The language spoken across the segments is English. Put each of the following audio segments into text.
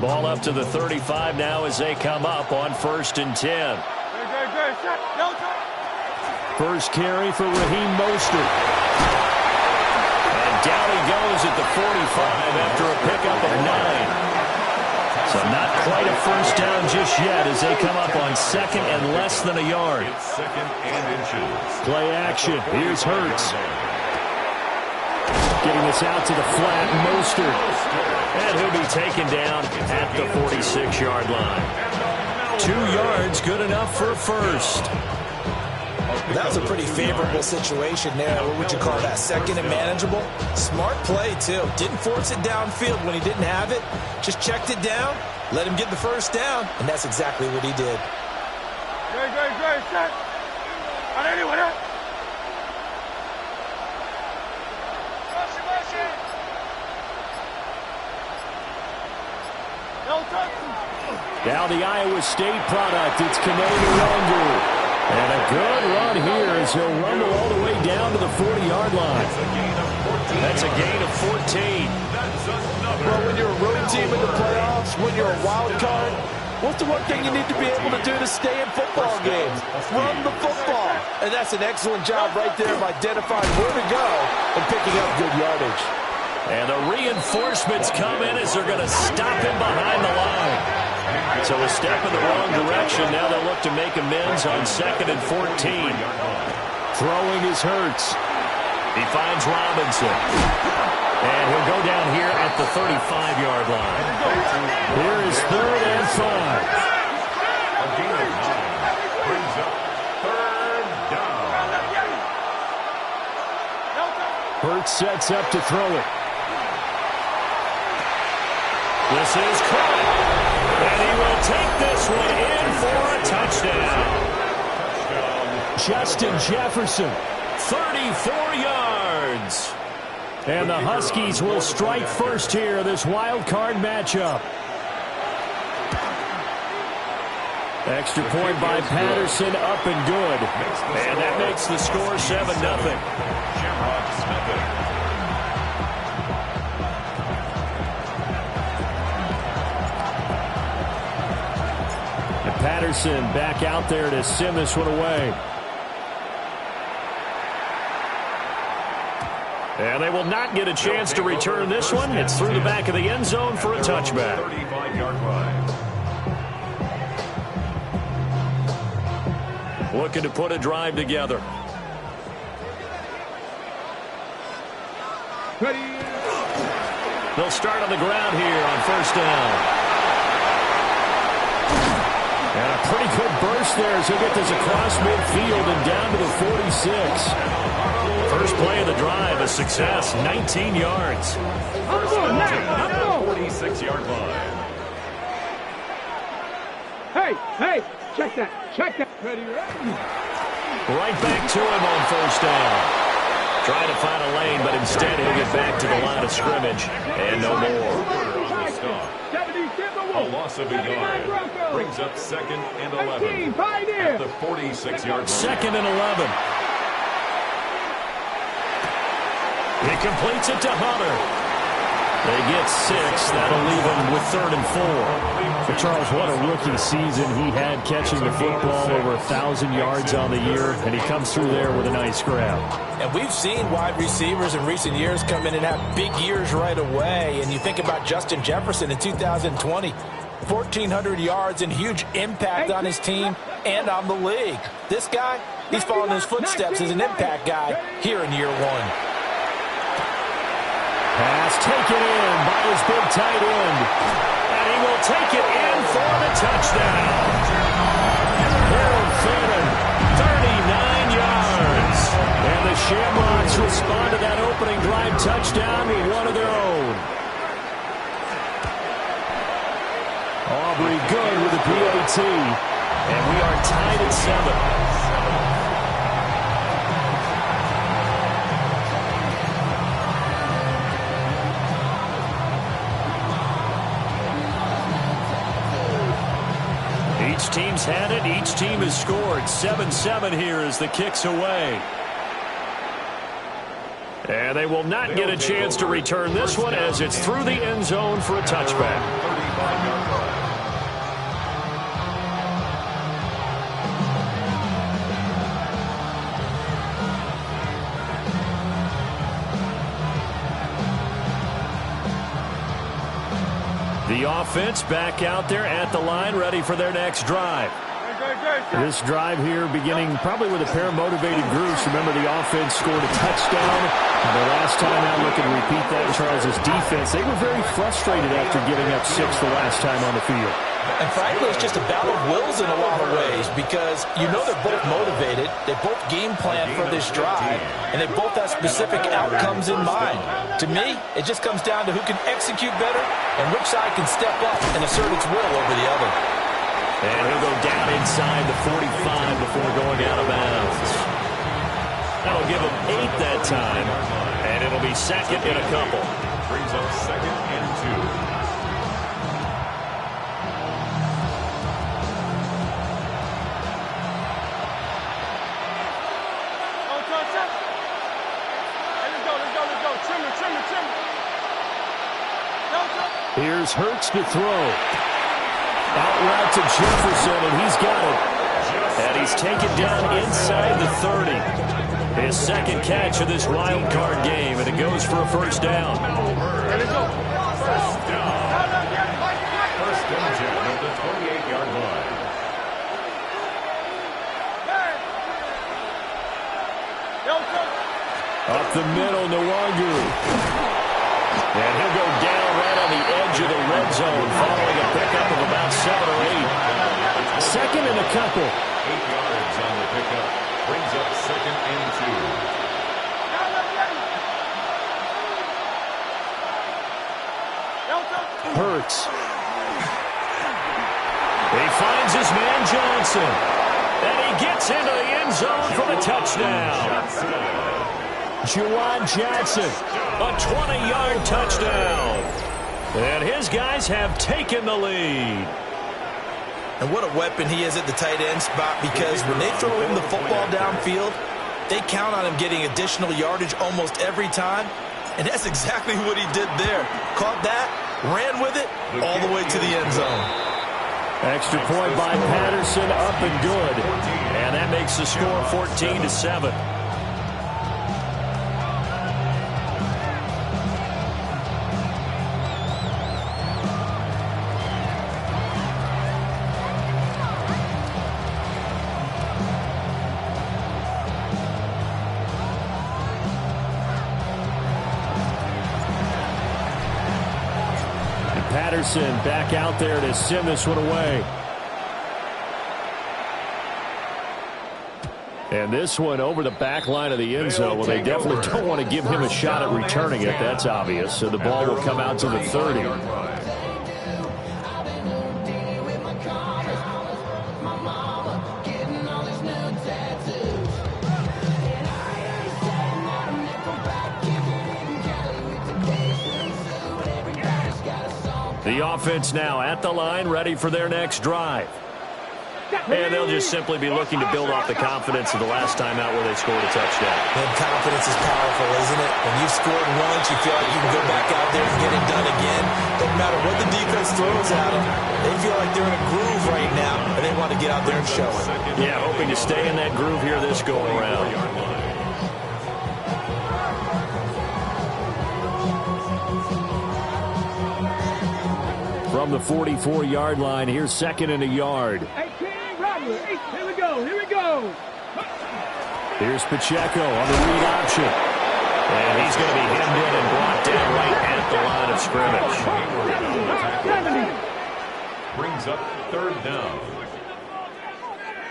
Ball up to the 35 now as they come up on 1st and 10. First carry for Raheem Mostert. And down he goes at the 45 after a pickup of 9. So not quite a first down just yet as they come up on 2nd and less than a yard. It's 2nd and inches. Play action. Here's Hurts. Getting this out to the flat, Mostert. And he'll be taken down at the 46-yard line. 2 yards, good enough for a first. That was a pretty favorable situation there. What would you call that? 2nd and manageable? Smart play, too. Didn't force it downfield when he didn't have it. Just checked it down, let him get the first down, and that's exactly what he did. Great. Set. On anyone else? Now the Iowa State product. It's Canadian Longer. And a good run here as he'll rumble all the way down to the 40-yard line. That's a gain of 14. Well, when you're a road team in the playoffs, when you're a wild card, what's the one thing you need to be able to do to stay in football games? Run the football. And that's an excellent job right there of identifying where to go and picking up good yardage. And the reinforcements come in as they're going to stop him behind the line. So a step in the wrong direction. Now they'll look to make amends on 2nd and 14. Throwing is Hurts. He finds Robinson. And he'll go down here at the 35-yard line. Here is 3rd and 5. A gain of 9 brings up 3rd down. Hurts sets up to throw it. This is caught. And he will take this one in for a touchdown. Justin Jefferson, 34 yards. And the Huskies will strike first here, this wild card matchup. Extra point by Patterson, up and good. And that makes the score 7-0. Patterson back out there to send this one away. And they will not get a chance to return this one. It's through the back of the end zone for a touchback. 35-yard line. Looking to put a drive together. They'll start on the ground here on 1st down. And a pretty good burst there as he'll get this across midfield and down to the 46. First play of the drive, a success, 19 yards. 46-yard line. Hey, check that. Ready. Right back to him on 1st down. Trying to find a lane, but instead he'll get back to the line of scrimmage. And no more. A loss of a yard brings up 2nd and 11 at the 46-yard line. 2nd and 11. He completes it to Hunter. They get 6. That'll leave him with 3rd and 4. But Charles, what a rookie season he had, catching the football over 1,000 yards on the year, and he comes through there with a nice grab. And we've seen wide receivers in recent years come in and have big years right away. And you think about Justin Jefferson in 2020, 1,400 yards and huge impact on his team and on the league. This guy, he's following his footsteps as an impact guy here in year 1. Pass taken in by his big tight end. And he will take it in for the touchdown. Harold Fannin, 39 yards. And the Shamrocks respond to that opening drive touchdown with one of their own. Aubrey good with the PAT. And we are tied at 7. teams had it. Each team has scored. 7-7 here as the kick's away. And they will not get a chance to return this one as it's through the end zone for a touchback. The offense back out there at the line, ready for their next drive. This drive here beginning probably with a pair of motivated groups. Remember, the offense scored a touchdown. The last time out, look and repeat that, Charles' defense. They were very frustrated after giving up 6 the last time on the field. And frankly, it's just a battle of wills in a lot of ways because you know they're both motivated. They both game plan for this drive, and they both have specific outcomes in mind. To me, it just comes down to who can execute better and which side can step up and assert its will over the other. And he'll go down inside the 45 before going out of bounds. That'll give him 8 that time, and it'll be second in a couple. Brings up 2nd and 2. Here's Hurts to throw. Out route to Jefferson, and he's got it. And he's taken down inside the 30. His second catch of this wild card game, and it goes for a first down. First down. First and 10 at the 28-yard line. Up the middle, Nwangu. And he'll go down right on the edge of the red zone following a pickup of about 7 or 8. Second and a couple. 8 yards on the pickup. Brings up 2nd and 2. Hurts. He finds his man Johnson. And he gets into the end zone for the touchdown. Juwan Johnson, a 20-yard touchdown. And his guys have taken the lead. And what a weapon he is at the tight end spot, because when they throw him the football downfield, they count on him getting additional yardage almost every time. And that's exactly what he did there. Caught that, ran with it, all the way to the end zone. Extra point by Patterson, up and good. And that makes the score 14-7. Patterson back out there to send this one away. And this one over the back line of the end zone. Well, they definitely don't want to give him a shot at returning it. That's obvious. So the ball will come out to the 30. The offense now at the line, ready for their next drive. And they'll just simply be looking to build off the confidence of the last time out where they scored a touchdown. And confidence is powerful, isn't it? When you've scored once, you feel like you can go back out there and get it done again. Doesn't matter what the defense throws at them. They feel like they're in a groove right now, and they want to get out there and show it. Yeah, hoping to stay in that groove here this go-around. From the 44-yard line, here's second and a yard. 18, Robert. Here we go. Here we go. Here's Pacheco on the read option. And he's going to be hemmed in and brought down right at the line of scrimmage. Brings up 3rd down.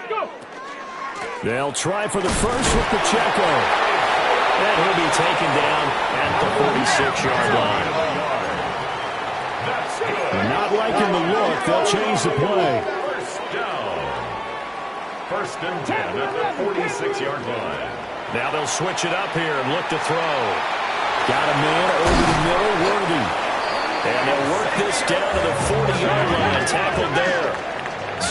Go. They'll try for the first with Pacheco. And he'll be taken down at the 46-yard line. Not liking the look. They'll change the play. First down. 1st and 10 at the 46-yard line. Now they'll switch it up here and look to throw. Got a man over the middle, Worthy. And they'll work this down to the 40-yard line, tackled there.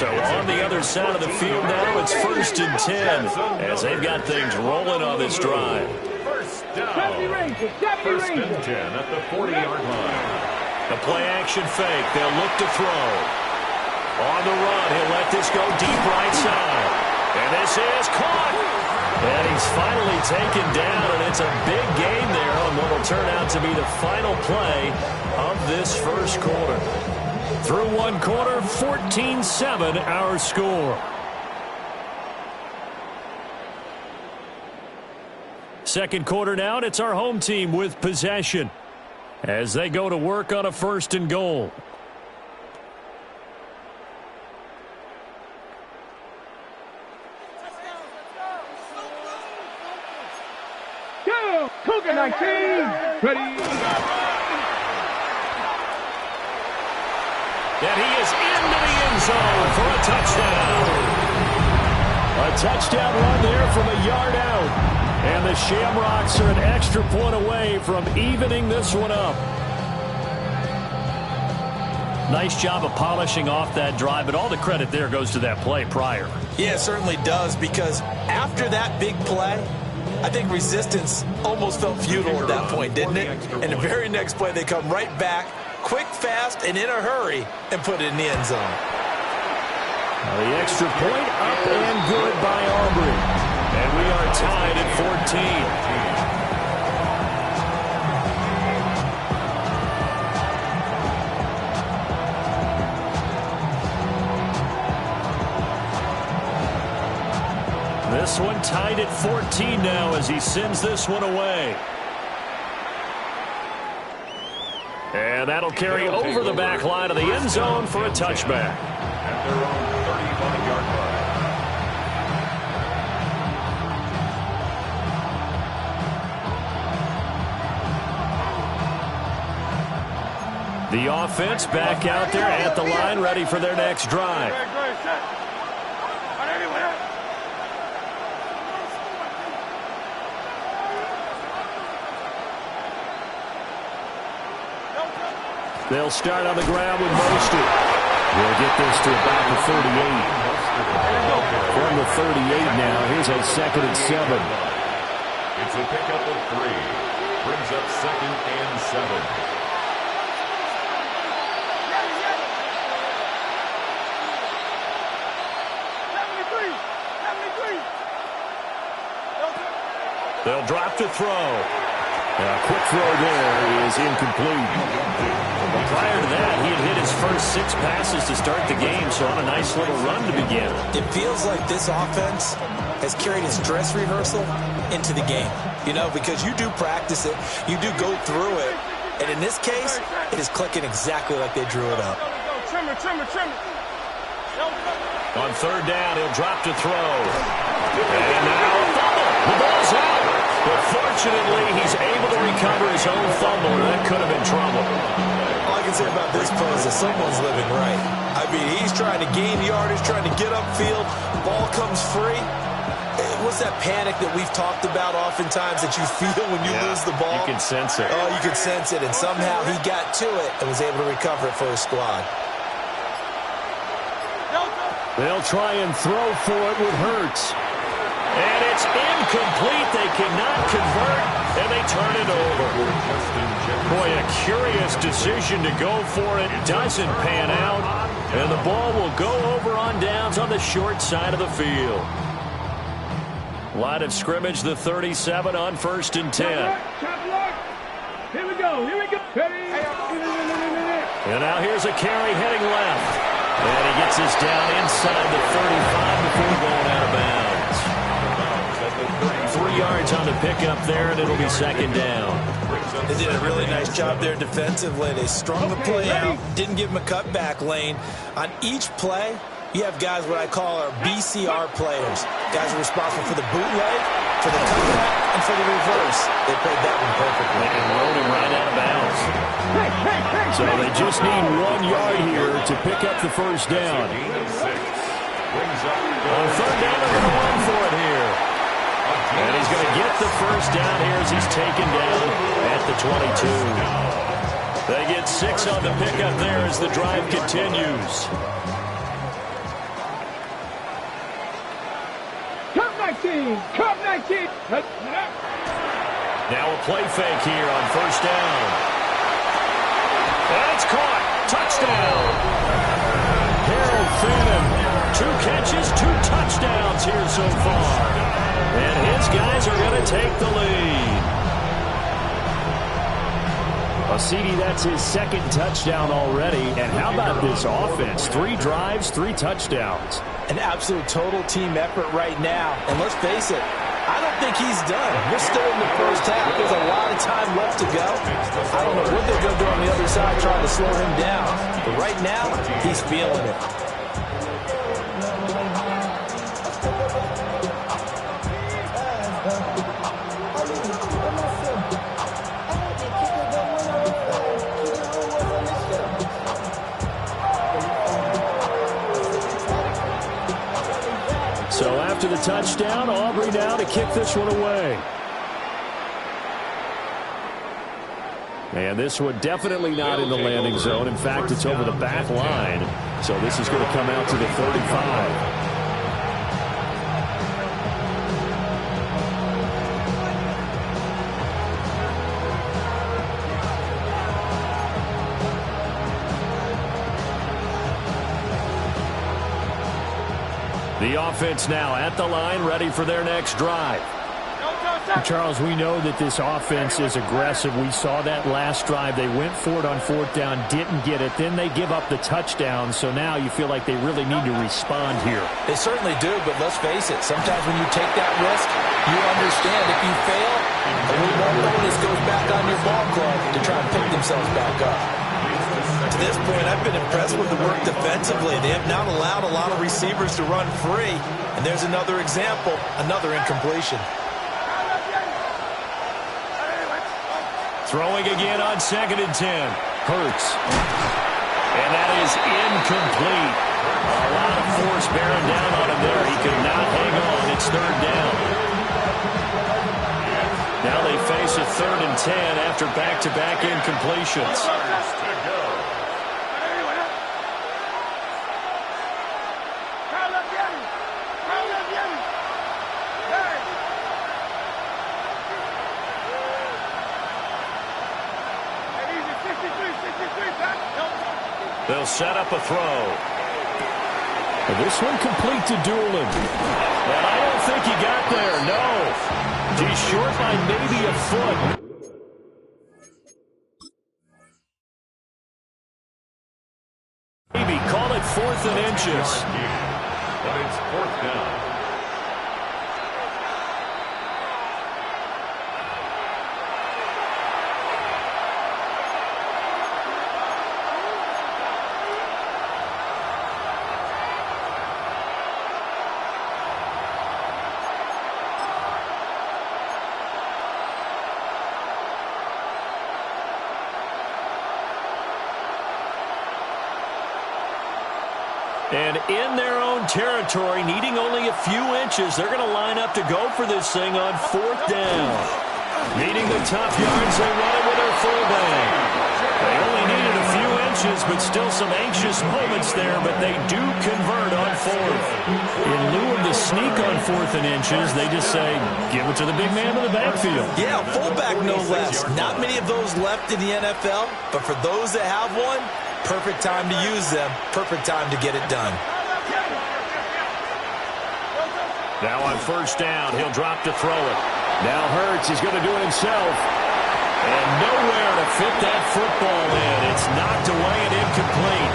So on the other side of the field now, it's 1st and 10 as they've got things rolling on this drive. First down. 1st and 10 at the 40-yard line. The play-action fake. They'll look to throw. On the run, he'll let this go deep right side. And this is caught. And he's finally taken down, and it's a big gain there on what will turn out to be the final play of this first quarter. Through one quarter, 14-7 our score. Second quarter now, and it's our home team with possession as they go to work on a 1st and goal. Go! Cougar 19! Ready! And he is into the end zone for a touchdown. A touchdown run there from a yard out. And the Shamrocks are an extra point away from evening this one up. Nice job of polishing off that drive, but all the credit there goes to that play prior. Yeah, it certainly does, because after that big play, I think resistance almost felt futile at that point, didn't it? And the very next play, they come right back, quick, fast, and in a hurry, and put it in the end zone. The extra point up and good by Aubrey. And we are tied at 14. This one tied at 14 now as he sends this one away. And that'll carry over the back line of the end zone for a touchback. At their own 35-yard line. The offense back out there at the line, ready for their next drive. They'll start on the ground with Mostert. We'll get this to about the 38. From the 38 now, here's a 2nd and 7. It's a pickup of 3. Brings up 2nd and 7. They'll drop to throw. A quick throw there is incomplete. Prior to that, he had hit his first 6 passes to start the game, so on a nice little run to begin. It feels like this offense has carried its dress rehearsal into the game. You know, because you do practice it, you do go through it, and in this case, it is clicking exactly like they drew it up. Trim it. On 3rd down, he'll drop to throw. And now a fumble. The ball's out. But fortunately, he's able to recover his own fumble, or that could have been trouble. All I can say about this play is that someone's living right. I mean, he's trying to gain yardage, trying to get upfield. Ball comes free. What's that panic that we've talked about oftentimes that you feel when you lose the ball? You can sense it. Oh, you can sense it. And somehow he got to it and was able to recover it for his squad. They'll try and throw for it with Hurts. And it's incomplete. They cannot convert, and they turn it over. Boy, a curious decision to go for it. Doesn't pan out, and the ball will go over on downs on the short side of the field. Line of scrimmage, the 37 on 1st and 10. Here we go. Ready? And now here's a carry heading left. And he gets us down inside the 35 before going out of bounds. 3 yards on the pickup there, and it'll be 2nd down. They did a really nice job there defensively. They strung the play out, didn't give him a cutback lane. On each play, you have guys what I call our BCR players. Guys are responsible for the bootleg, for the cutback, and for the reverse. They played that one perfectly. And rode him right out of bounds. So they just need 1 yard here to pick up the 1st down. On 3rd down, they're going to run for it here. And he's going to get the 1st down here as he's taken down at the 22. They get 6 on the pickup there as the drive continues. Cup 19. Now a play fake here on first down. That's caught. Touchdown. Harold Freeman. 2 catches, 2 touchdowns here so far. And his guys are going to take the lead. Well, CD, that's his 2nd touchdown already. And how about this offense? 3 drives, 3 touchdowns. An absolute total team effort right now. And let's face it, I don't think he's done. We're still in the first half. There's a lot of time left to go. I don't know what they're going to do on the other side trying to slow him down. But right now, he's feeling it. So after the touchdown, Aubrey now to kick this one away. And this one definitely not in the landing zone. In fact, it's over the back line. So this is going to come out to the 35. The offense now at the line, ready for their next drive. Charles, we know that this offense is aggressive. We saw that last drive. They went for it on 4th down, didn't get it. Then they give up the touchdown. So now you feel like they really need to respond here. They certainly do, but let's face it. Sometimes when you take that risk, you understand if you fail, a little more bonus goes back on your ball club to try and pick themselves back up. To this point, I've been impressed with the work defensively. They have not allowed a lot of receivers to run free. And there's another example, another incompletion. Throwing again on 2nd and 10. Hurts. And that is incomplete. A lot of force bearing down on him there. He could not hang on. It's 3rd down. Now they face a 3rd and 10 after back-to-back incompletions. They'll set up a throw. This one complete to Doolin. And I don't think he got there, no. He's short by maybe a foot. Maybe call it 4th and inches. But it's 4th down. And in their own territory, needing only a few inches, they're going to line up to go for this thing on 4th down. Needing the tough yards, they run it with their fullback. They only needed a few inches, but still some anxious moments there, but they do convert on 4th. In lieu of the sneak on 4th and inches, they just say, give it to the big man in the backfield. Yeah, fullback no less. Not many of those left in the NFL, but for those that have one, perfect time to use them. Perfect time to get it done. Now on 1st down, he'll drop to throw it. Now Hurts is going to do it himself. And nowhere to fit that football in. It's knocked away and incomplete.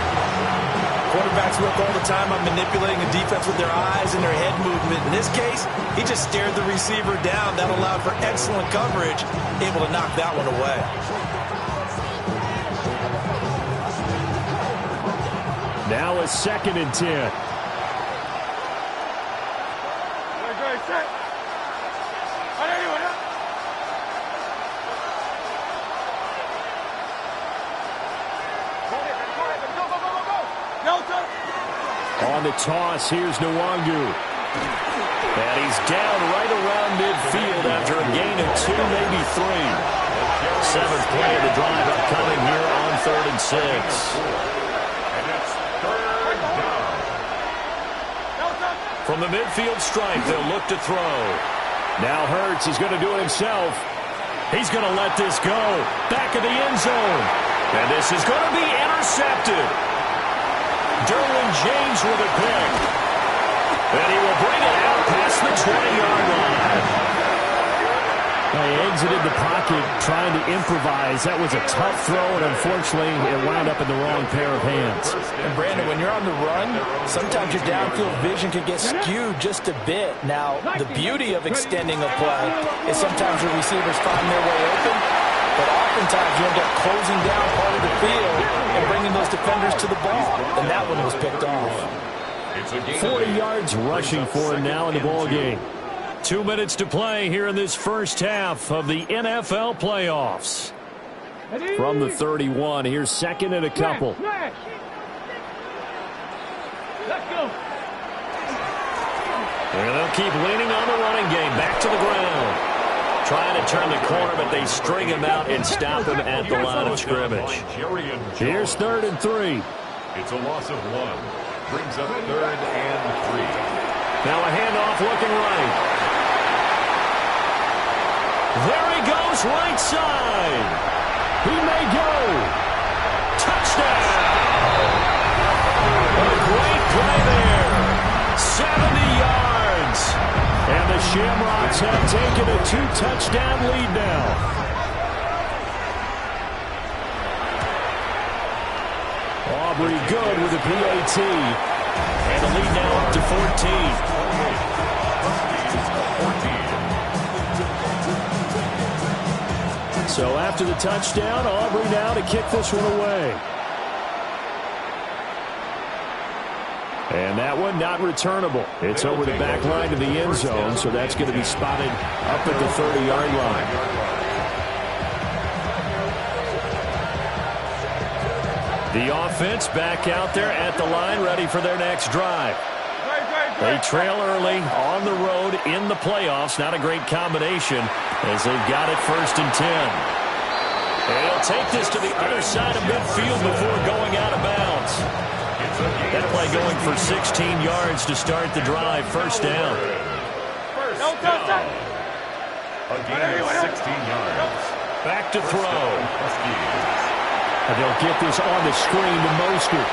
Quarterbacks work all the time on manipulating the defense with their eyes and their head movement. In this case, he just stared the receiver down. That allowed for excellent coverage, able to knock that one away. Now a 2nd and 10. On the toss, here's Nwangu. And he's down right around midfield after a gain of 2, maybe 3. 7th play of the drive upcoming here on 3rd and 6. And it's 3rd down. From From the midfield stripe, they'll look to throw. Now Hurts is going to do it himself. He's going to let this go. Back of the end zone. And this is going to be intercepted. Derwin James with a pick. And he will bring it out past the 20-yard line. He exited the pocket trying to improvise. That was a tough throw, and unfortunately, it wound up in the wrong pair of hands. And Brandon, when you're on the run, sometimes your downfield vision can get skewed just a bit. Now, the beauty of extending a play is sometimes your receivers find their way open, but oftentimes you end up closing down part of the field and bringing those defenders to the ball. And that one was picked off. 40 yards rushing for him now in the ball game. 2 minutes to play here in this first half of the NFL playoffs. From the 31, here's second and a couple. Let's go. And they'll keep leaning on the running game. Back to the ground. Trying to turn the corner, but they string him out and stop him at the line of scrimmage. Here's 3rd and 3. It's a loss of 1. Brings up 3rd and 3. Now a handoff looking right. There he goes, right side. He may go. Touchdown. A great play there. 70 yards. And the Shamrocks have taken a 2-touchdown lead now. Aubrey good with a PAT. And the lead now up to 14. So after the touchdown, Aubrey now to kick this one away. And that one not returnable. It's over the back line to the end zone, so that's going to be spotted up at the 30-yard line. The offense back out there at the line, ready for their next drive. They trail early on the road in the playoffs. Not a great combination as they've got it 1st and 10. And he'll take this to the other side of midfield before going out of bounds. That play going for 16 yards to start the drive. First down. First down. A gain of 16 yards. Back to throw. And they'll get this on the screen to Mostert.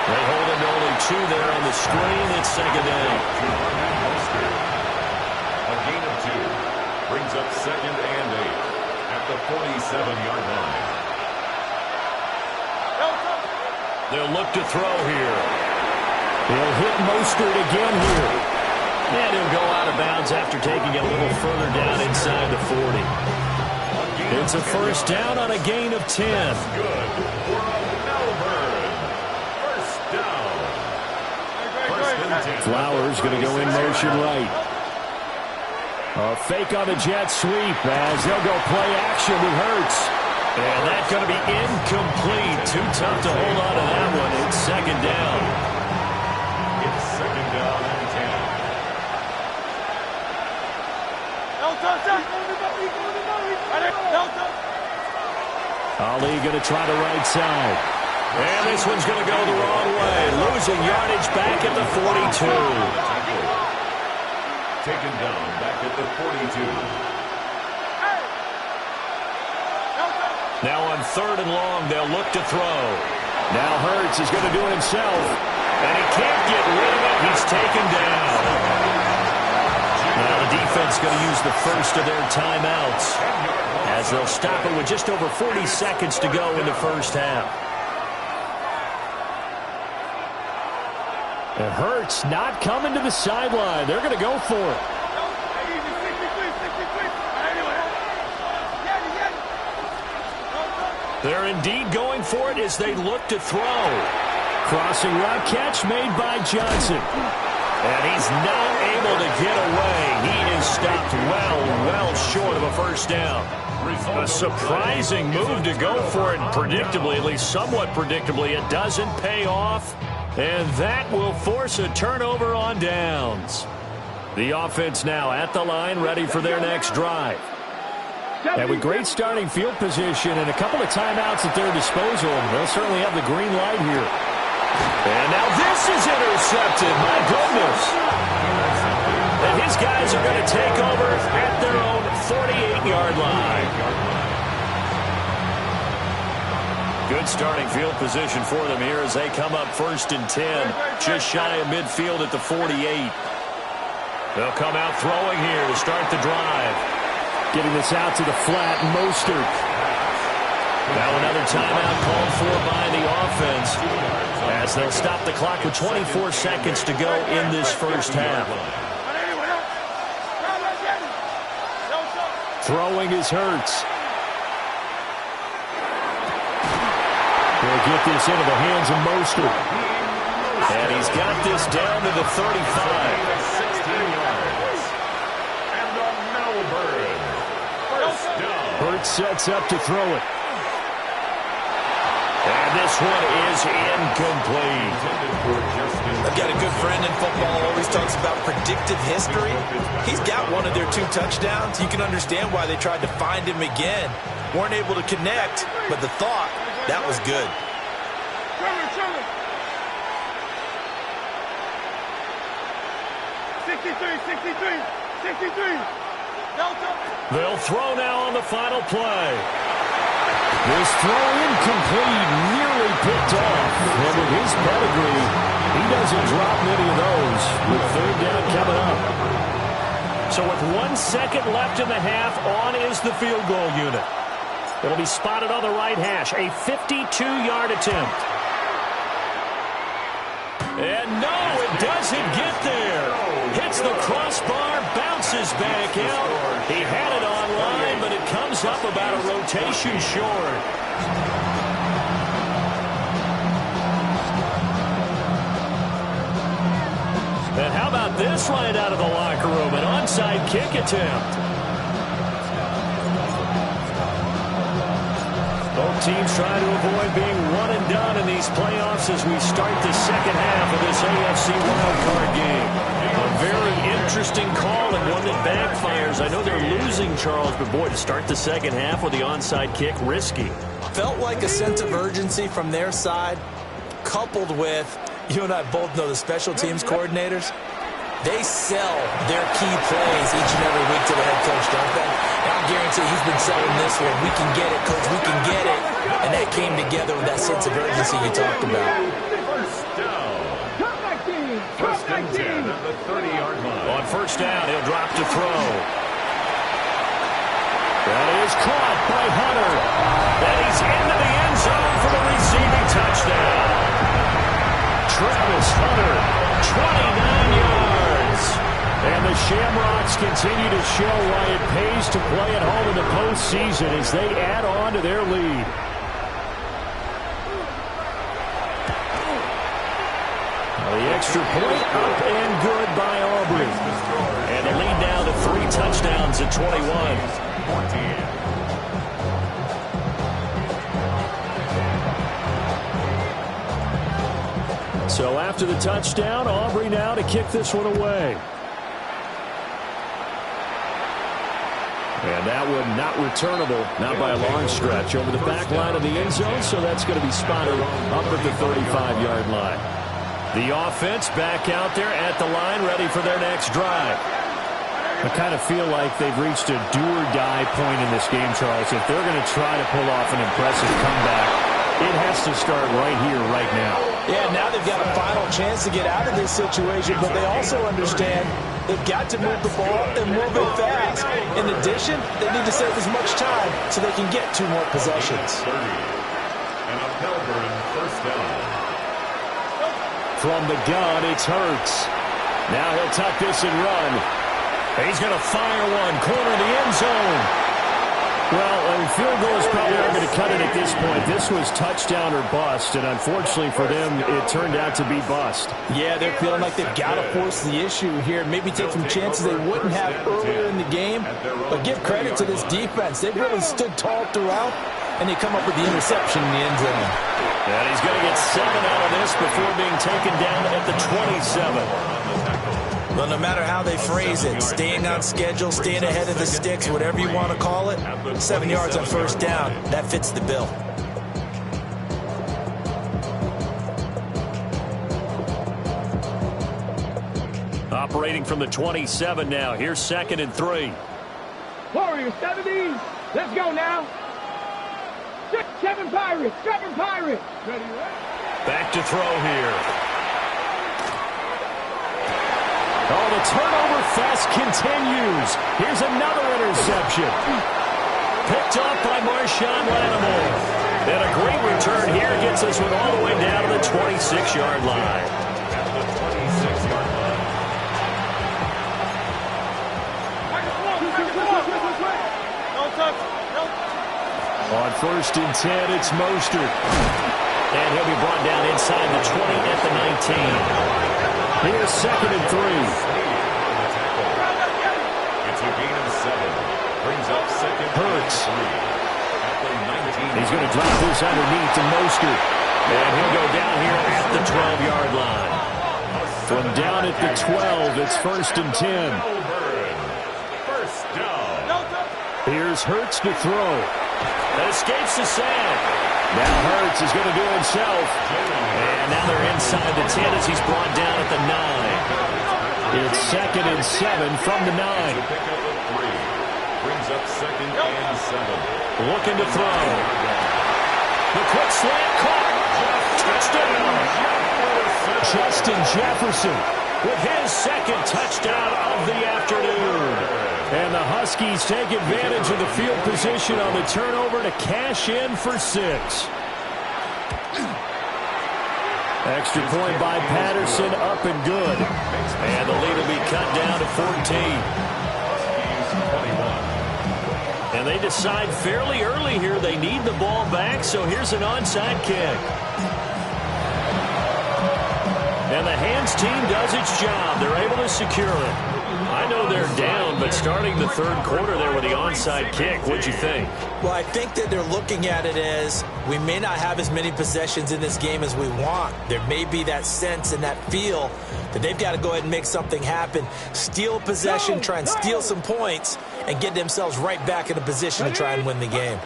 They hold him to only 2 there on the screen. It's second down. A gain of 2. Brings up 2nd and 8 at the 47-yard line. They'll look to throw here. They'll hit Mostert again here. And he'll go out of bounds after taking it a little further down inside the 40. It's a first down on a gain of 10. Good for Melbourne. First down. First and 10. Flowers going to go in motion right. A fake on the jet sweep as they'll go play action with Hurts. And that's going to be incomplete. Too tough to hold on to that one. It's second down. It's second down and 10. Ali going to try the right side. And this one's going to go the wrong way. Losing yardage back at the 42. Taken down back at the 42. Now on 3rd and long, they'll look to throw. Now Hurts is going to do it himself. And he can't get rid of it. He's taken down. Now the defense going to use the first of their timeouts as they'll stop it with just over 40 seconds to go in the first half. And Hurts not coming to the sideline. They're going to go for it. They're indeed going for it as they look to throw. Crossing route catch made by Johnson. And he's not able to get away. He is stopped well short of a first down. A surprising move to go for it, and predictably, at least somewhat predictably, it doesn't pay off. And that will force a turnover on downs. The offense now at the line, ready for their next drive. And with great starting field position and a couple of timeouts at their disposal, they'll certainly have the green light here. And now this is intercepted. My goodness. And his guys are going to take over at their own 48-yard line. Good starting field position for them here as they come up 1st and 10. Just shy of midfield at the 48. They'll come out throwing here to start the drive. Getting this out to the flat, Mostert. Now another timeout called for by the offense as they'll stop the clock with 24 seconds to go in this first half. Throwing is Hurts. They'll get this into the hands of Mostert. And he's got this down to the 35. 16 yards. And the Melbourne. First down. Hurts sets up to throw it. And this one is incomplete. I've got a good friend in football, always talks about predictive history. He's got one of their 2 touchdowns. You can understand why they tried to find him again. Weren't able to connect, but the thought, that was good. 63. They'll throw now on the final play. This throw incomplete, nearly picked off. And with his pedigree, he doesn't drop many of those with 3rd down coming up. So with 1 second left in the half, on is the field goal unit. It'll be spotted on the right hash, a 52-yard attempt. And no, it doesn't get there. Hits the crossbar, bounces back out. He had it online, but it comes up about a rotation short. And how about this right out of the locker room? An onside kick attempt. Both teams trying to avoid being one and done in these playoffs as we start the second half of this AFC wildcard game. A very interesting call and one that backfires. I know they're losing, Charles, but boy, to start the second half with the onside kick, risky. Felt like a sense of urgency from their side, coupled with, you and I both know the special teams coordinators, they sell their key plays each and every week to the head coach, don't they? And I guarantee he's been selling this one. We can get it, coach, we can get it. And that came together with that sense of urgency you talked about. First down. First and 10 at the 30-yard line. On first down, he'll drop to throw. That is caught by Hunter. And he's into the end zone for the receiving touchdown. Travis Hunter, 29 yards. And the Shamrocks continue to show why it pays to play at home in the postseason as they add on to their lead. The extra point up and good by Aubrey. And the lead now to 3 touchdowns at 21. So after the touchdown, Aubrey now to kick this one away. And that one not returnable, not by a long stretch, over the back line of the end zone, so that's going to be spotted up at the 35-yard line. The offense back out there at the line, ready for their next drive. I kind of feel like they've reached a do-or-die point in this game, Charles. If they're going to try to pull off an impressive comeback, it has to start right here, right now. Yeah, now they've got a final chance to get out of this situation, but they also understand they've got to move the ball and move it fast. In addition, they need to save as much time so they can get 2 more possessions. 30. And a Melbourne first down. From the gun, it's Hurts. Now he'll tuck this and run. He's going to fire one, corner the end zone. Well, field goals probably aren't going to cut it at this point. This was touchdown or bust, and unfortunately for them, it turned out to be bust. Yeah, they're feeling like they've got to force the issue here. Maybe take some chances they wouldn't have earlier in the game. But give credit to this defense. They've really stood tall throughout, and they come up with the interception in the end zone. And he's going to get 7 out of this before being taken down at the 27. Well, no matter how they phrase it, staying on schedule, staying ahead of the sticks, whatever you want to call it, 7 yards on first down, that fits the bill. operating from the 27 now. Here's 2nd and 3. Warriors 70. Let's go now. 7 Pirates. 7 Pirates. Ready, Back to throw here. Oh, the turnover fest continues. Here's another interception. Picked up by Marshawn Lattimore. And a great return here gets this one all the way down to the 26-yard line. At the 26-yard line. On 1st and 10, it's Mostert. And he'll be brought down inside the 20 at the 19. Here's 2nd and 3. It's a gain of 7. Brings up 2nd. Hurts. At the 19. He's going to drop this underneath to Mostert. And he'll go down here at the 12-yard line. From down at the 12, it's 1st and 10. First down. Here's Hurts to throw. That escapes the sack. Now Hurts is going to do it himself. And now they're inside the 10 as he's brought down at the 9. It's 2nd and 7 from the 9. Pickup of 3. Brings up 2nd and 7. Looking to throw. The quick slant caught. Touchdown. Justin Jefferson with his 2nd touchdown of the afternoon. And the Huskies take advantage of the field position on the turnover to cash in for 6. Extra point by Patterson, up and good. And the lead will be cut down to 14. And they decide fairly early here they need the ball back, so here's an onside kick. And the hands team does its job. They're able to secure it. I know they're down, but starting the 3rd quarter there with the onside kick, what'd you think? Well, I think that they're looking at it as we may not have as many possessions in this game as we want. There may be that sense and that feel that they've got to go ahead and make something happen. Steal possession, try and steal some points, and get themselves right back in a position to try and win the game.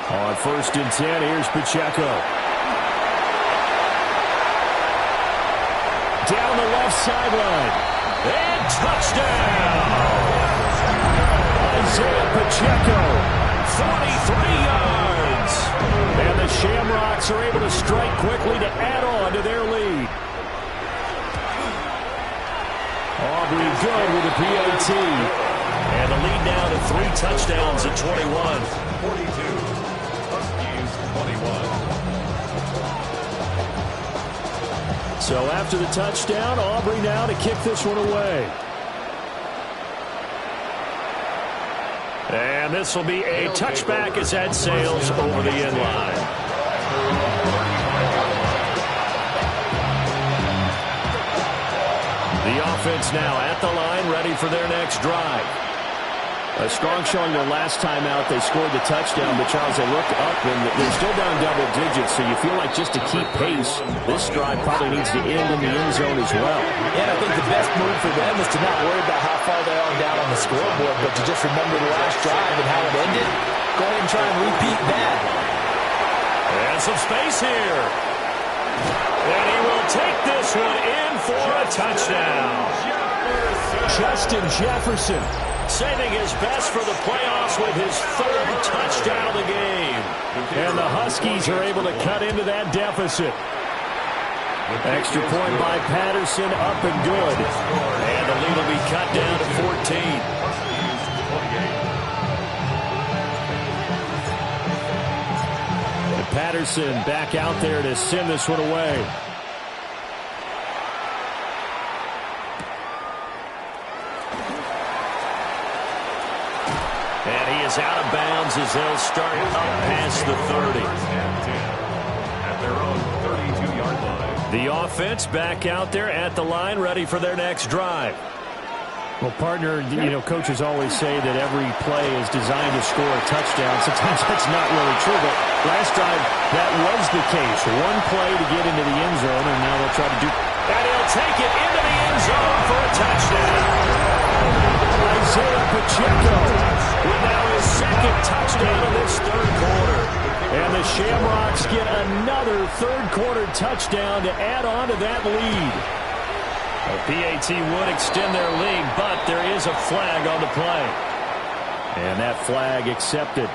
On 1st and 10, here's Pacheco. Down the left sideline. And touchdown! Isaiah Pacheco, 43 yards. And the Shamrocks are able to strike quickly to add on to their lead. Aubrey good with a PAT. And the lead now to 3 touchdowns at 21. 42. Huskies 21. So after the touchdown, Aubrey now to kick this one away. And this will be a touchback as that sails over the end line. The offense now at the line, ready for their next drive. A strong showing their last time out. They scored the touchdown, but Charles, they looked up and they're still down double digits, so you feel like just to keep pace, this drive probably needs to end in the end zone as well. And I think the best move for them is to not worry about how far they are down on the scoreboard, but to just remember the last drive and how it ended. Go ahead and try and repeat that. And some space here. And he will take this one in for a touchdown. Justin Jefferson saving his best for the playoffs with his 3rd touchdown of the game. And the Huskies are able to cut into that deficit. Extra point by Patterson, up and good. And the lead will be cut down to 14. And Patterson back out there to send this one away. And he is out of bounds as they'll start up past the 30. At their own 32-yard line. The offense back out there at the line, ready for their next drive. Well, partner, coaches always say that every play is designed to score a touchdown. Sometimes that's not really true, but last drive, that was the case. One play to get into the end zone, and now they'll try to do... And he'll take it into the end zone for a touchdown. Isaiah Pacheco with now his 2nd touchdown of this 3rd quarter. And the Shamrocks get another 3rd quarter touchdown to add on to that lead. The PAT would extend their lead, but there is a flag on the play. And that flag accepted.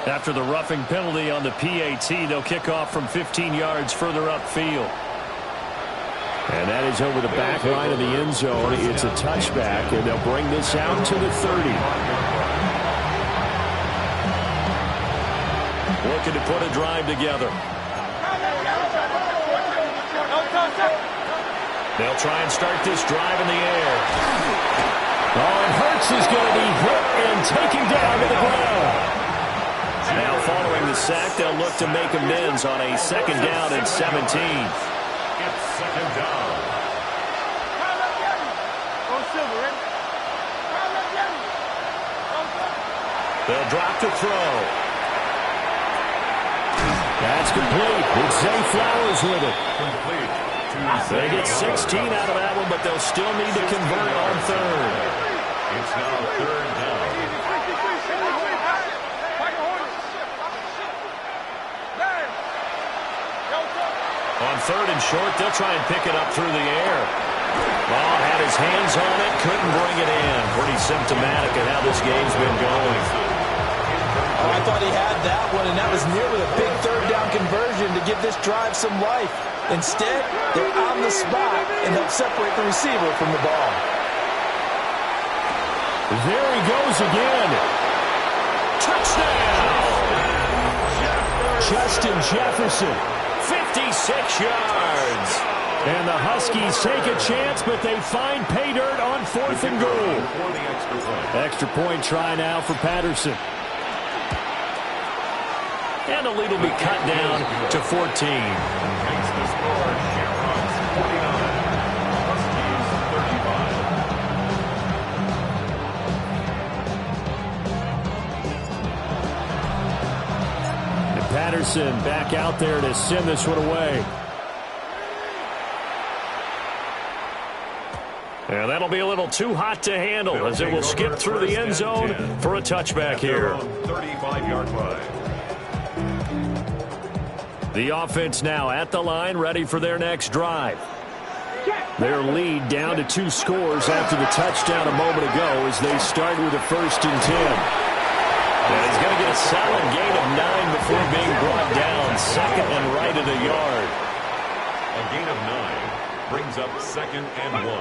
After the roughing penalty on the PAT, they'll kick off from 15 yards further upfield. And that is over the back line of the end zone. It's a touchback, and they'll bring this out to the 30. Looking to put a drive together. They'll try and start this drive in the air. Oh, and Hurts is going to be hit and taken down to the ground. Now following the sack, they'll look to make amends on a second down and 17. It's second down. They'll drop to throw. That's complete. It's Zay Flowers with it. Complete. They get 16 out of that one, but they'll still need to convert on third. It's now third down. On third and short, they'll try and pick it up through the air. Ball had his hands on it, couldn't bring it in. Pretty symptomatic of how this game's been going. Oh, I thought he had that one, and that was near with a big third down conversion to give this drive some life. Instead, they're on the spot and help separate the receiver from the ball. There he goes again. Touchdown! Justin Jefferson, 56 yards. And the Huskies take a chance, but they find pay dirt on 4th and goal. Extra point try now for Patterson. And the lead will be cut down to 14. Makes the score Shamrocks 49, Huskies 35. And Patterson back out there to send this one away. And that'll be a little too hot to handle as it will skip through the end zone for a touchback here. 35-yard line. The offense now at the line, ready for their next drive. Their lead down to 2 scores after the touchdown a moment ago as they start with a 1st and 10. And he's going to get a solid gain of 9 before being brought down. 2nd and right at a yard. A gain of 9 brings up 2nd and 1.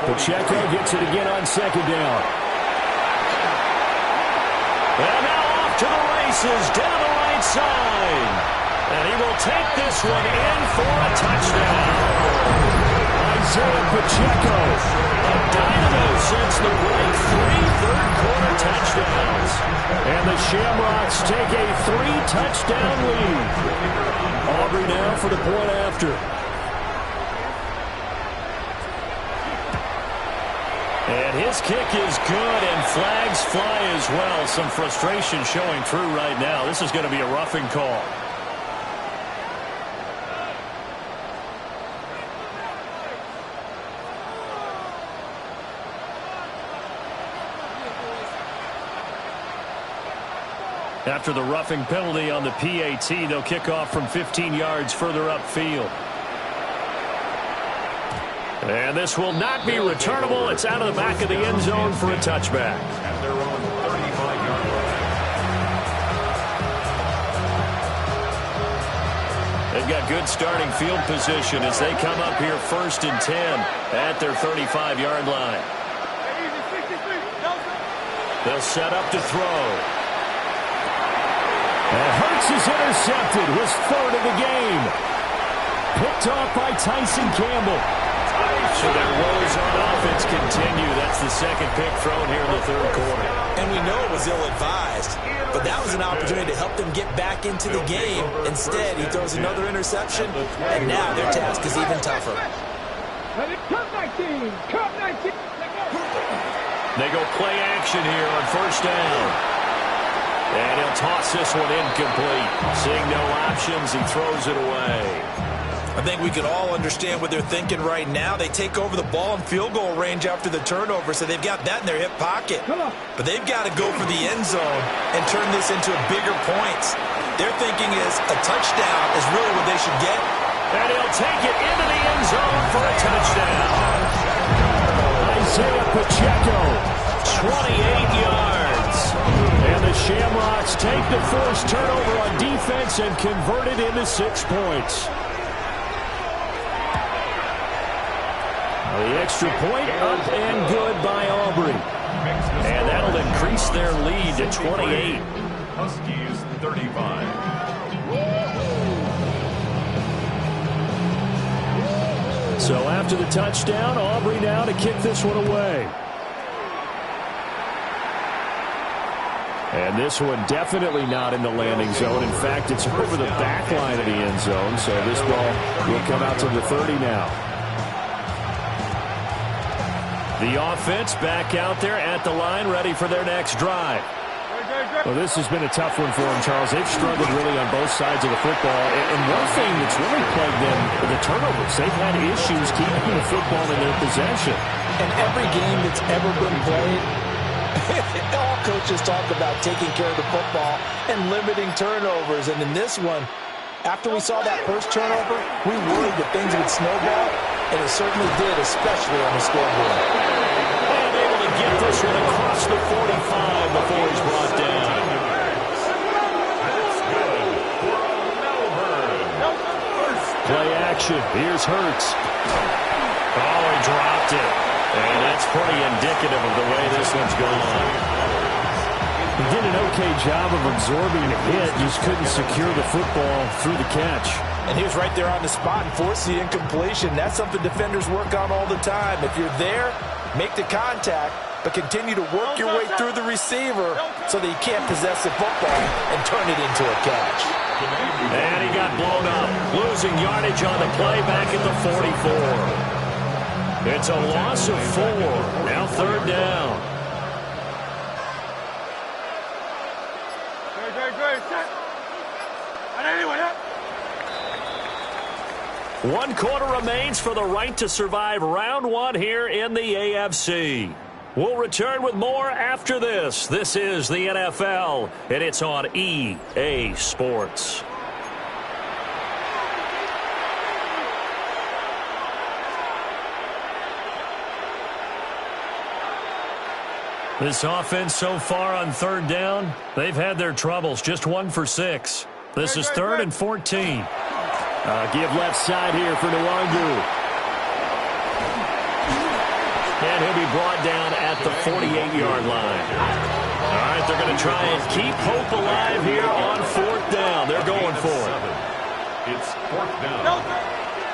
Pacheco gets it again on 2nd down. And now off to the races down the right side. And he will take this one in for a touchdown. Isaiah Pacheco, a dynamo since the break, 3 third-quarter touchdowns. And the Shamrocks take a 3-touchdown lead. Aubrey now for the point after. And his kick is good, and flags fly as well. Some frustration showing through right now. This is going to be a roughing call. After the roughing penalty on the PAT, they'll kick off from 15 yards further upfield. And this will not be returnable. It's out of the back of the end zone for a touchback. At their own 35-yard line. They've got good starting field position as they come up here 1st and 10 at their 35-yard line. They'll set up to throw. And Hurts is intercepted, his 3rd of the game. Picked off by Tyson Campbell. So their woes on offense continue. That's the 2nd pick thrown here in the 3rd quarter. And we know it was ill-advised, but that was an opportunity to help them get back into the game. Instead, he throws another interception, and now their task is even tougher. They go play action here on 1st down. And he'll He'll toss this one incomplete. Seeing no options, he throws it away. I think we can all understand what they're thinking right now. They take over the ball in field goal range after the turnover, so they've got that in their hip pocket. But they've got to go for the end zone and turn this into bigger points. Their thinking is a touchdown is really what they should get. And he'll take it into the end zone for a touchdown. Isaiah Pacheco, 28 yards. And the Shamrocks take the forced turnover on defense and convert it into 6 points. The extra point up and good by Aubrey. And that'll increase their lead to 28. Huskies 35. So after the touchdown, Aubrey now to kick this one away. And this one definitely not in the landing zone. In fact, it's over the back line of the end zone. So this ball will come out to the 30 now. The offense back out there at the line, ready for their next drive. Well, this has been a tough one for them, Charles. They've struggled really on both sides of the football. And one thing that's really plagued them, the turnovers. They've had issues keeping the football in their possession. And every game that's ever been played, all coaches talk about taking care of the football and limiting turnovers. And in this one, after we saw that first turnover, we worried that things would snowball, and it certainly did, especially on the scoreboard. And able to get this one across the 45 before he's brought down. Play action. Here's Hurts. Oh, he dropped it. And that's pretty indicative of the way this one's going. He did an okay job of absorbing a hit, just couldn't secure the football through the catch. And he was right there on the spot and forced the incompletion. That's something defenders work on all the time. If you're there, make the contact, but continue to work your way through the receiver so that you can't possess the football and turn it into a catch. And he got blown up, losing yardage on the play back at the 44. It's a loss of 4. Now 3rd down. One quarter remains for the right to survive round 1 here in the AFC. We'll return with more after this. This is the NFL, and it's on EA Sports. This offense so far on 3rd down, they've had their troubles. Just 1 for 6. This is 3rd and 14. Give left side here for Nwangu. And he'll be brought down at the 48-yard line. All right, they're going to try and keep hope alive here on 4th down. They're going for it. It's 4th down.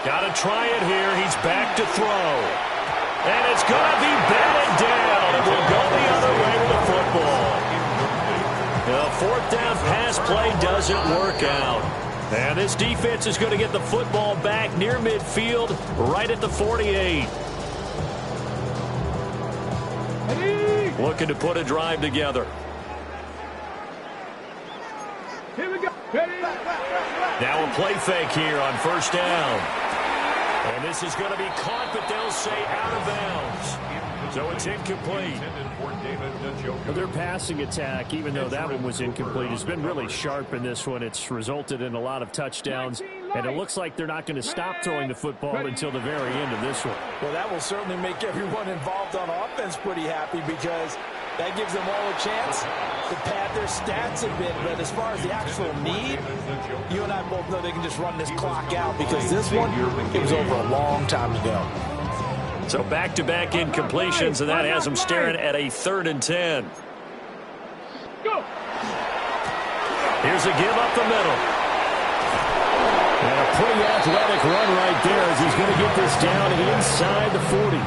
Got to try it here. He's back to throw. And it's going to be batted down. It will go the other way with the football. The 4th down pass play doesn't work out. And this defense is going to get the football back near midfield, right at the 48. Looking to put a drive together. Here we go. Ready? Now a play fake here on 1st down. And this is going to be caught, but they'll say out of bounds. So it's incomplete. Well, their passing attack, even though that one was incomplete, has been really sharp in this one. It's resulted in a lot of touchdowns, and it looks like they're not going to stop throwing the football until the very end of this one. Well, that will certainly make everyone involved on offense pretty happy because that gives them all a chance to pad their stats a bit. But as far as the actual need, you and I both know they can just run this clock out because this one, it was over a long time ago. So back-to-back incompletions, and that has them staring at a 3rd and 10. Go. Here's a give up the middle. And a pretty athletic run right there as he's going to get this down inside the 40.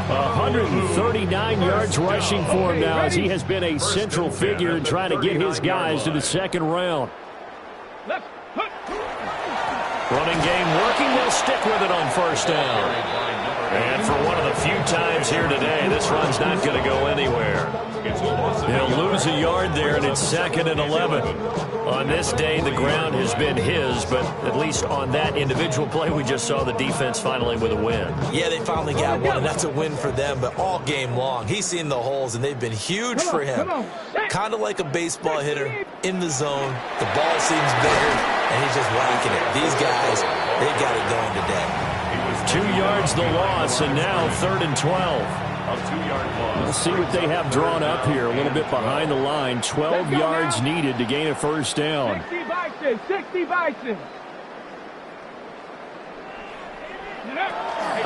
139 yards rushing for him now as he has been a central figure in trying to get his guys to the 2nd round. Running game working. They'll stick with it on 1st down. And for one of the few times here today, this run's not going to go anywhere. He'll lose a yard there, and it's 2nd and 11. On this day, the ground has been his, but at least on that individual play, we just saw the defense finally with a win. Yeah, they finally got one, and that's a win for them, but all game long, he's seen the holes, and they've been huge for him. Kind of like a baseball hitter in the zone. The ball seems bigger, and he's just whacking it. These guys, they've got it going today. 2 yards the loss, and now 3rd and 12. A 2-yard loss. Let's see what they have drawn up here. A little bit behind the line. 12 yards needed to gain a first down. 60 Bison, 60 Bison.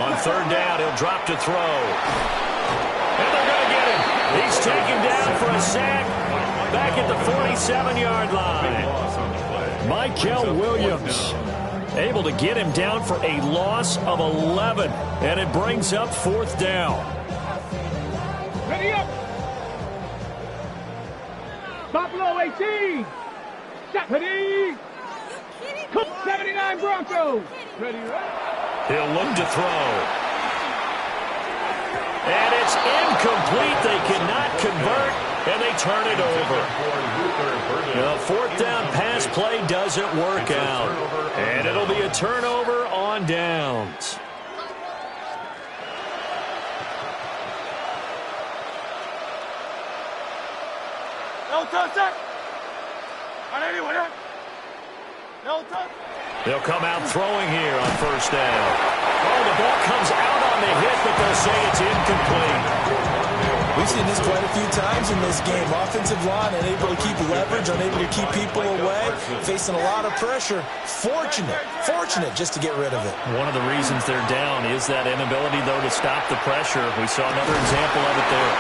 On 3rd down, he'll drop to throw. And they're going to get him. He's taken down for a sack back at the 47-yard line. Michael Williams able to get him down for a loss of 11. And it brings up 4th down. Ready up. Buffalo 18. Ready. 79 Broncos. Ready, He'll look to throw. And it's incomplete. They cannot convert, and they turn it over. The 4th down pass play doesn't work out. And it'll be a turnover on downs. No touch. No touch. They'll come out throwing here on 1st down. Oh, the ball comes out on the hit, but they'll say it's incomplete. We've seen this quite a few times in this game. Offensive line unable to keep leverage, unable to keep people away, facing a lot of pressure. Fortunate just to get rid of it. One of the reasons they're down is that inability, though, to stop the pressure. We saw another example of it there.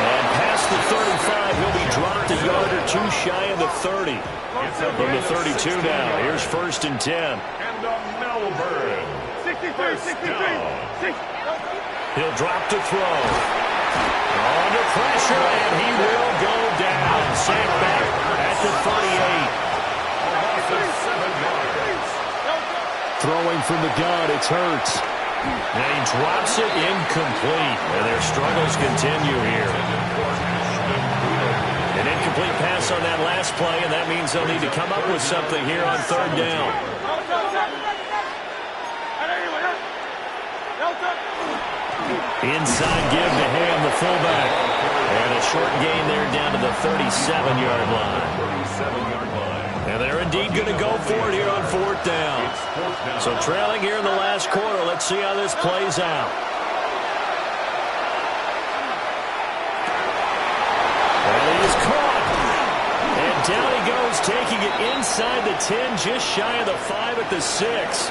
And past the 35, he'll be dropped a yard or 2 shy of the 30. From the 32 now, here's 1st and 10. And a Melbourne. 63. He'll drop to throw. Under pressure, and he will go down. Sacked back at the 38. Throwing from the gun, it's Hurts. And he drops it incomplete. And their struggles continue here. An incomplete pass on that last play, and that means they'll need to come up with something here on 3rd down. Inside give to Ham, the fullback. And a short gain there down to the 37-yard line. And they're indeed going to go for it here on 4th down. So trailing here in the last quarter. Let's see how this plays out. And he is caught. And down he goes, taking it inside the 10, just shy of the 5 at the 6.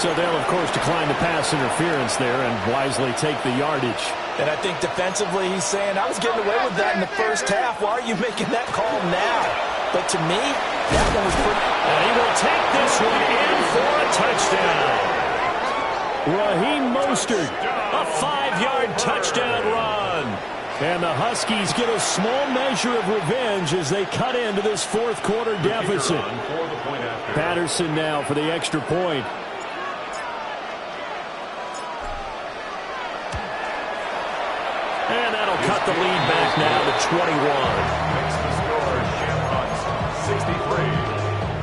So they'll, of course, decline the pass interference there and wisely take the yardage. And I think defensively he's saying, I was getting away with that in the first half. Why are you making that call now? But to me, that one was pretty... And he will take this one in for a touchdown. Raheem Mostert. A 5-yard touchdown run. And the Huskies get a small measure of revenge as they cut into this 4th quarter deficit. Patterson now for the extra point. And that'll cut the lead back now to 21. Makes the score, Shamrocks 63,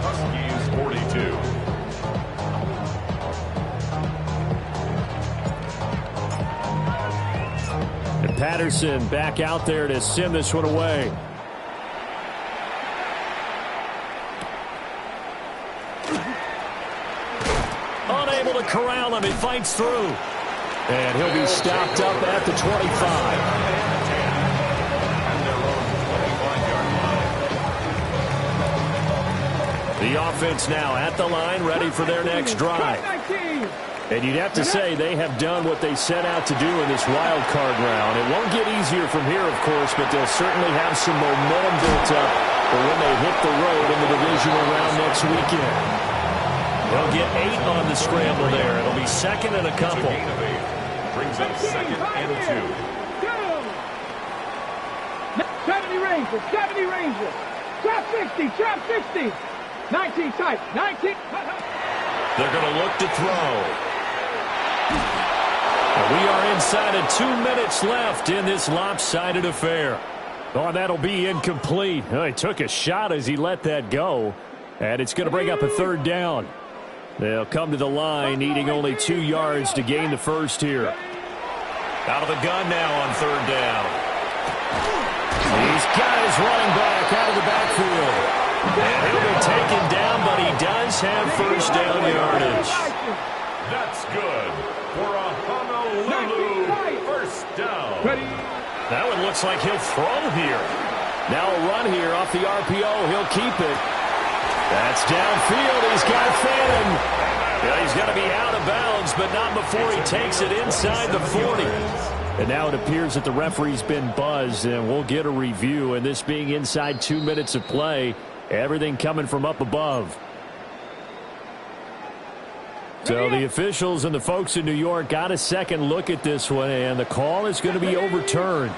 Huskies 42. And Patterson back out there to send this one away. Unable to corral him. He fights through. And he'll be stopped up at the 25. The offense now at the line, ready for their next drive. And you'd have to say they have done what they set out to do in this wild card round. It won't get easier from here, of course, but they'll certainly have some momentum built up for when they hit the road in the divisional round next weekend. They'll get 8 on the scramble there. It'll be 2nd and a couple. Brings up 2nd and 2. 70 Rangers. Trap 60. 19 tight. 19. They're going to look to throw. We are inside of 2 minutes left in this lopsided affair. Oh, that'll be incomplete. Oh, he took a shot as he let that go. And it's going to bring up a third down. They'll come to the line, needing only 2 yards to gain the first here. Out of the gun now on third down. He's got his running back out of the backfield. And he'll be taken down, but he does have first down yardage. That's good for a Honolulu first down. That one looks like he'll throw here. Now a run here off the RPO. He'll keep it. That's downfield. He's got Fannin. Yeah, he's got to be out of bounds, but not before he takes it inside the 40. And now it appears that the referee's been buzzed, and we'll get a review. And this being inside 2 minutes of play, everything coming from up above. So the officials and the folks in New York got a second look at this one, and the call is going to be overturned.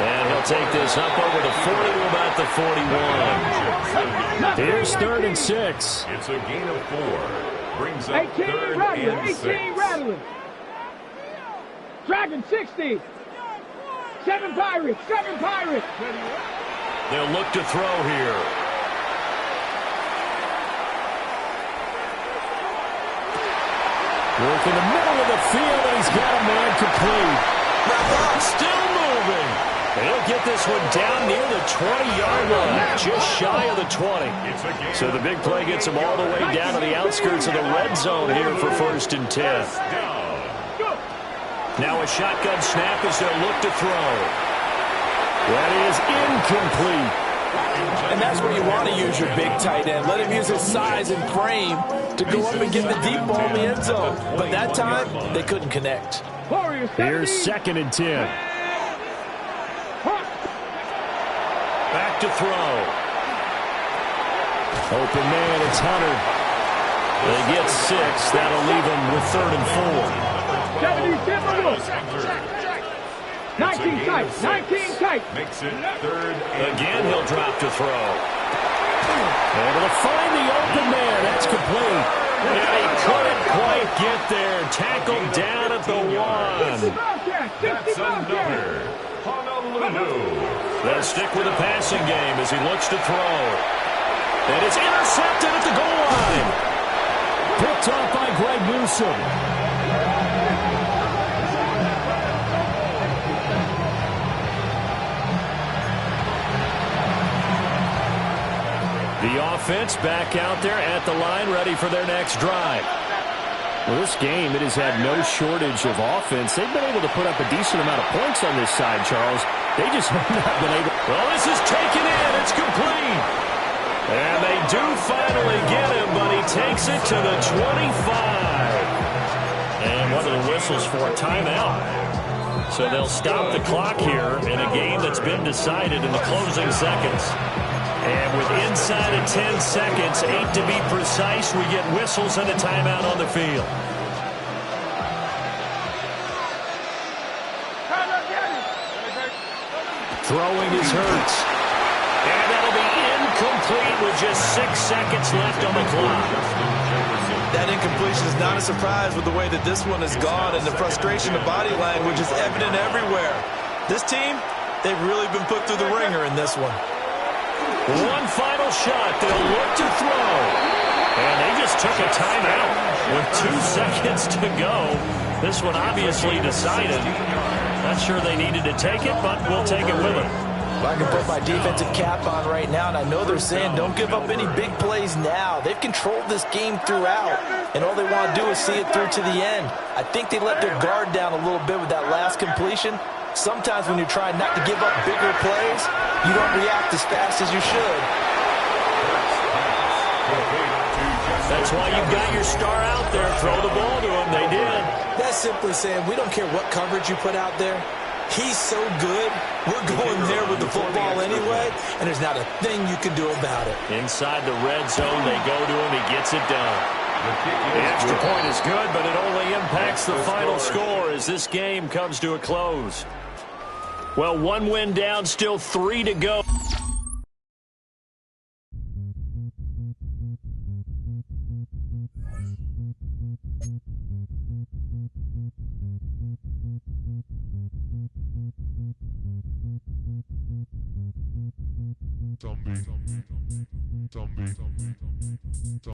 And he'll take this up over the 40 to about the 41. Here's 3rd and 6. It's a gain of 4. Brings up 3rd and 6. 18 rattling. Dragon 60. 7 Pirates. 7 Pirates. They'll look to throw here. Work in the middle of the field, and he's got a man complete. Still moving. He'll get this one down near the 20-yard line, just shy of the 20. So the big play gets him all the way down to the outskirts of the red zone here for 1st and 10. Now a shotgun snap as they'll look to throw. That is incomplete. And that's where you want to use your big tight end. Let him use his size and frame to go up and get the deep ball in the end zone. But that time, they couldn't connect. Here's 2nd and 10. Back to throw. Open man, it's Hunter. They get 6. That'll leave them with 3rd and 4. 19 tight. 19 tight. Makes it 3rd and Again, he'll drop to throw. Able to find the open man. That's complete. And he couldn't quite get there. Tackled down at the 1. that's another Honolulu. They'll stick with the passing game as he looks to throw. And it's intercepted at the goal line. Picked off by Greg Newsome. The offense back out there at the line, ready for their next drive. Well, this game, it has had no shortage of offense. They've been able to put up a decent amount of points on this side, Charles. They just have not been able. Well, this is taken in. It's complete. And they do finally get him, but he takes it to the 25. And one of the whistles for a timeout. So they'll stop the clock here in a game that's been decided in the closing seconds. And with inside of 10 seconds, 8 to be precise, we get whistles and a timeout on the field. Throwing is Hurts. And that'll be incomplete with just 6 seconds left on the clock. That incompletion is not a surprise with the way that this one has gone, and the frustration of body language is evident everywhere. This team, they've really been put through the ringer in this one. One final shot. They'll look to throw. And they just took a timeout with 2 seconds to go. This one obviously decided. Not sure they needed to take it, but we'll take it with them. I can put my defensive cap on right now, and I know they're saying don't give up any big plays now. They've controlled this game throughout, and all they want to do is see it through to the end. I think they let their guard down a little bit with that last completion. Sometimes when you're trying not to give up bigger plays, you don't react as fast as you should. That's why you've got your star out there. Throw the ball to him. They did. That's simply saying we don't care what coverage you put out there. He's so good, we're going there with the football anyway, and there's not a thing you can do about it. Inside the red zone, they go to him. He gets it done. The extra point is good, but it only impacts the final score as this game comes to a close. Well, 1 win down, still 3 to go. Zombie.